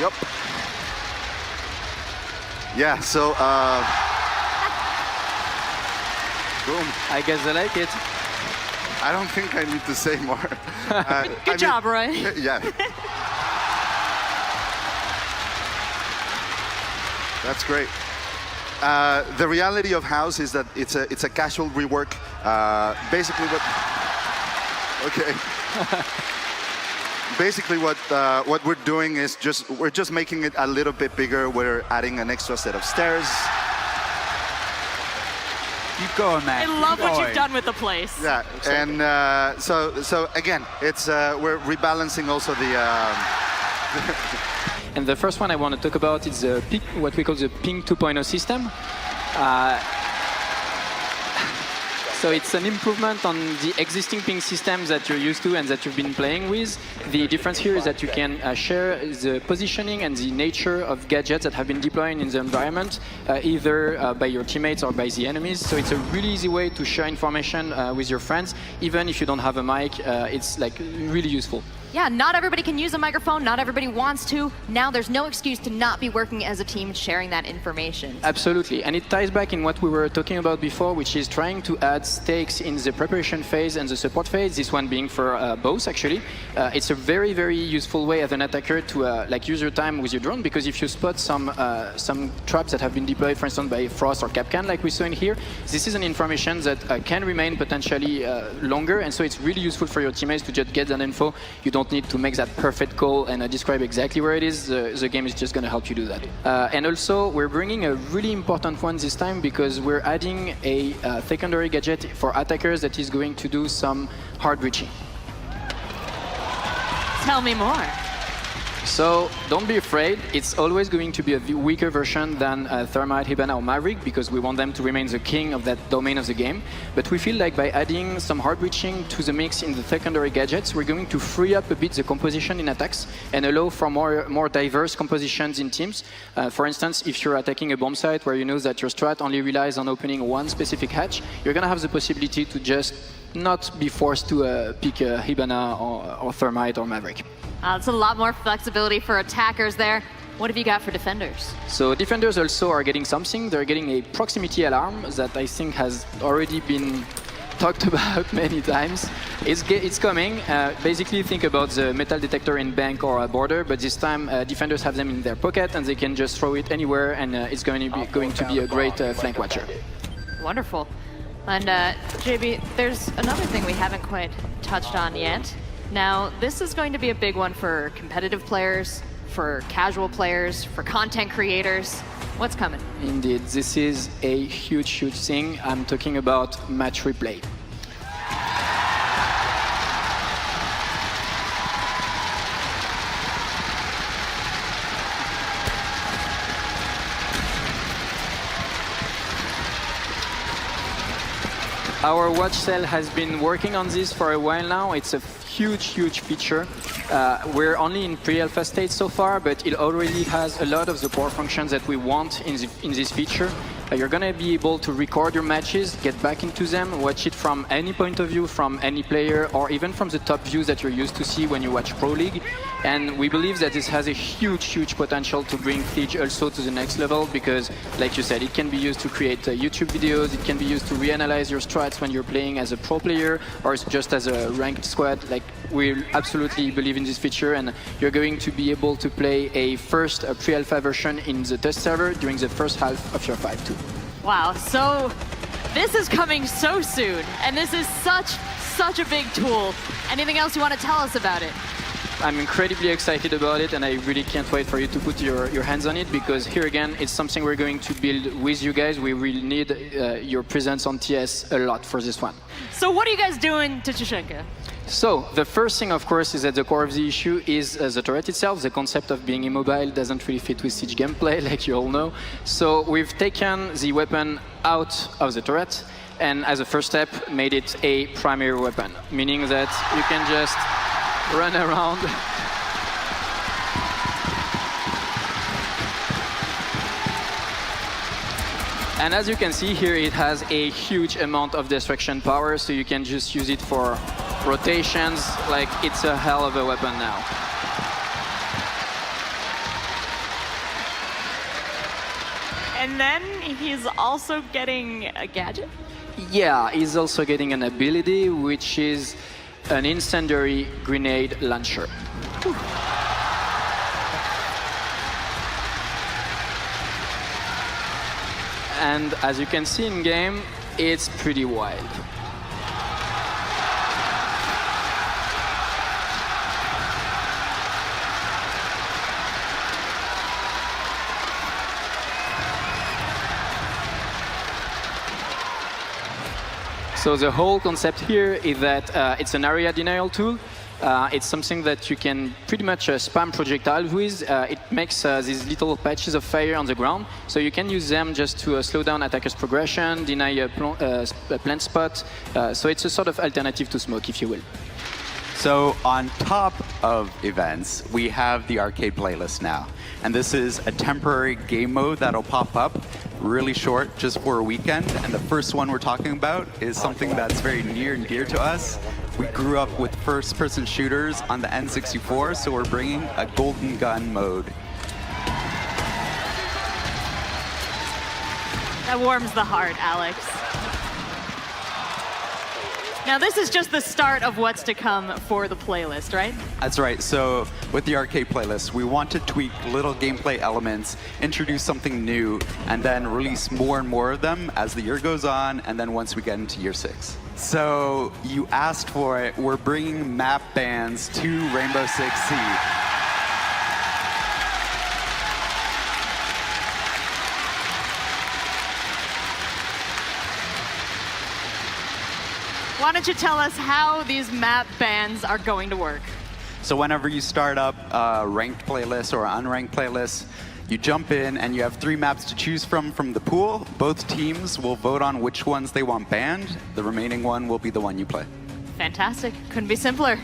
Yep. Yeah, so, boom. I guess I like it. I don't think I need to say more. Good job, Roy. Yeah. That's great. The reality of House is that it's a casual rework. Basically, basically what we're doing is we're just making it a little bit bigger. We're adding an extra set of stairs. Keep going, man. I love what you've done with the place. Yeah, and so again, it's we're rebalancing also the. And the first one I want to talk about is what we call the Ping 2.0 system. So it's an improvement on the existing ping systems that you're used to and that you've been playing with. The difference here is that you can share the positioning and the nature of gadgets that have been deployed in the environment, either by your teammates or by the enemies. So it's a really easy way to share information with your friends. Even if you don't have a mic, it's like really useful. Yeah, not everybody can use a microphone, not everybody wants to. Now there's no excuse to not be working as a team sharing that information. Absolutely, and it ties back in what we were talking about before, which is trying to add stakes in the preparation phase and the support phase, this one being for both actually. It's a very, very useful way as an attacker to like use your time with your drone, because if you spot some traps that have been deployed, for instance, by Frost or Capcan, like we saw in here, this is an information that can remain potentially longer, and so it's really useful for your teammates to just get that info. You don't need to make that perfect call and describe exactly where it is. The game is just going to help you do that. And also, we're bringing a really important one this time because we're adding a secondary gadget for attackers that is going to do some hard reaching. Tell me more. So don't be afraid. It's always going to be a weaker version than Thermite, Hibana, or Maverick, because we want them to remain the king of that domain of the game. But we feel like by adding some hard reaching to the mix in the secondary gadgets, we're going to free up a bit the composition in attacks and allow for more diverse compositions in teams. For instance, if you're attacking a bomb site where you know that your strat only relies on opening one specific hatch, you're going to have the possibility to just not be forced to pick Hibana or Thermite or Maverick. It's a lot more flexibility for attackers there. What have you got for defenders? So defenders also are getting something. They're getting a proximity alarm that I think has already been talked about many times. It's coming. Basically, think about the metal detector in bank or a border, but this time defenders have them in their pocket and they can just throw it anywhere, and it's going to be a great flank watcher. Wonderful. And JB, there's another thing we haven't quite touched on yet. Now, this is going to be a big one for competitive players, for casual players, for content creators. What's coming? Indeed, this is a huge, huge thing. I'm talking about match replay. Our watch cell has been working on this for a while now. It's a huge, huge feature. We're only in pre-alpha state so far, but it already has a lot of the core functions that we want in this feature. You're going to be able to record your matches, get back into them, watch it from any point of view, from any player, or even from the top views that you're used to see when you watch Pro League. And we believe that this has a huge, huge potential to bring Siege also to the next level, because, like you said, it can be used to create YouTube videos, it can be used to reanalyze your strats when you're playing as a pro player, or just as a ranked squad. Like, we absolutely believe in this feature, and you're going to be able to play a first pre-alpha version in the test server during the first half of your 5-2. Wow, so this is coming so soon, and this is such a big tool. Anything else you want to tell us about it? I'm incredibly excited about it, and I really can't wait for you to put your hands on it, because here again, it's something we're going to build with you guys. We will need your presence on TS a lot for this one. So what are you guys doing to Chushenka? So the first thing, of course, is at the core of the issue is the turret itself. The concept of being immobile doesn't really fit with Siege gameplay, like you all know. So we've taken the weapon out of the turret, and as a first step, made it a primary weapon, meaning that you can just run around. And as you can see here, it has a huge amount of destruction power, so you can just use it for rotations. Like, it's a hell of a weapon now. And then he's also getting a gadget? Yeah, he's also getting an ability, which is an incendiary grenade launcher. And as you can see in game, it's pretty wild. So the whole concept here is that it's an area denial tool. It's something that you can pretty much spam projectiles with. It makes these little patches of fire on the ground, so you can use them just to slow down attackers' progression, deny a plant spot. So it's a sort of alternative to smoke, if you will. So on top of events, we have the arcade playlist now. And this is a temporary game mode that'll pop up, really short, just for a weekend. And the first one we're talking about is something that's very near and dear to us. We grew up with first-person shooters on the N64, so we're bringing a golden gun mode. That warms the heart, Alex. Now, this is just the start of what's to come for the playlist, right? That's right. So with the arcade playlist, we want to tweak little gameplay elements, introduce something new, and then release more and more of them as the year goes on, and then once we get into year 6. So you asked for it. We're bringing map bands to Rainbow Six Siege. Why don't you tell us how these map bans are going to work? So whenever you start up a ranked playlist or an unranked playlist, you jump in and you have 3 maps to choose from the pool. Both teams will vote on which ones they want banned. The remaining one will be the one you play. Fantastic. Couldn't be simpler.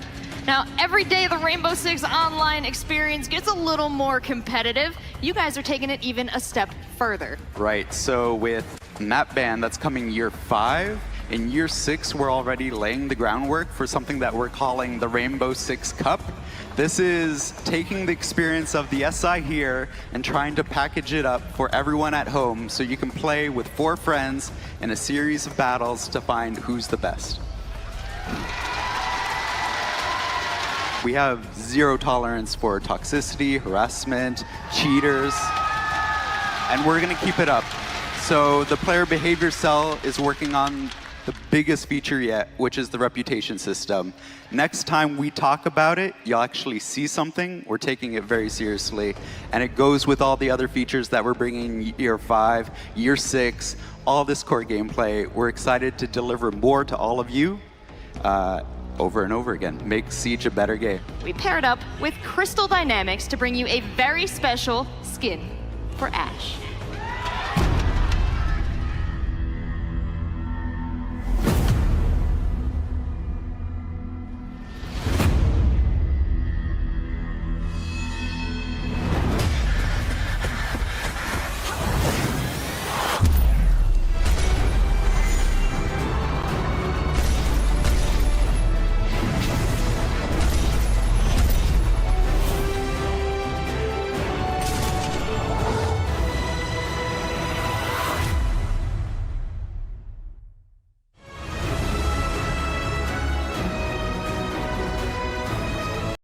Now, every day the Rainbow Six Online experience gets a little more competitive. You guys are taking it even a step further. Right. So with map ban, that's coming year 5. In year 6, we're already laying the groundwork for something that we're calling the Rainbow Six Cup. This is taking the experience of the SI here and trying to package it up for everyone at home so you can play with 4 friends in a series of battles to find who's the best. We have 0 tolerance for toxicity, harassment, cheaters, and we're going to keep it up. So the player behavior cell is working on the biggest feature yet, which is the reputation system. Next time we talk about it, you'll actually see something. We're taking it very seriously, and it goes with all the other features that we're bringing in year 5, year 6, all this core gameplay. We're excited to deliver more to all of you over and over again. Make Siege a better game. We paired up with Crystal Dynamics to bring you a very special skin for Ash.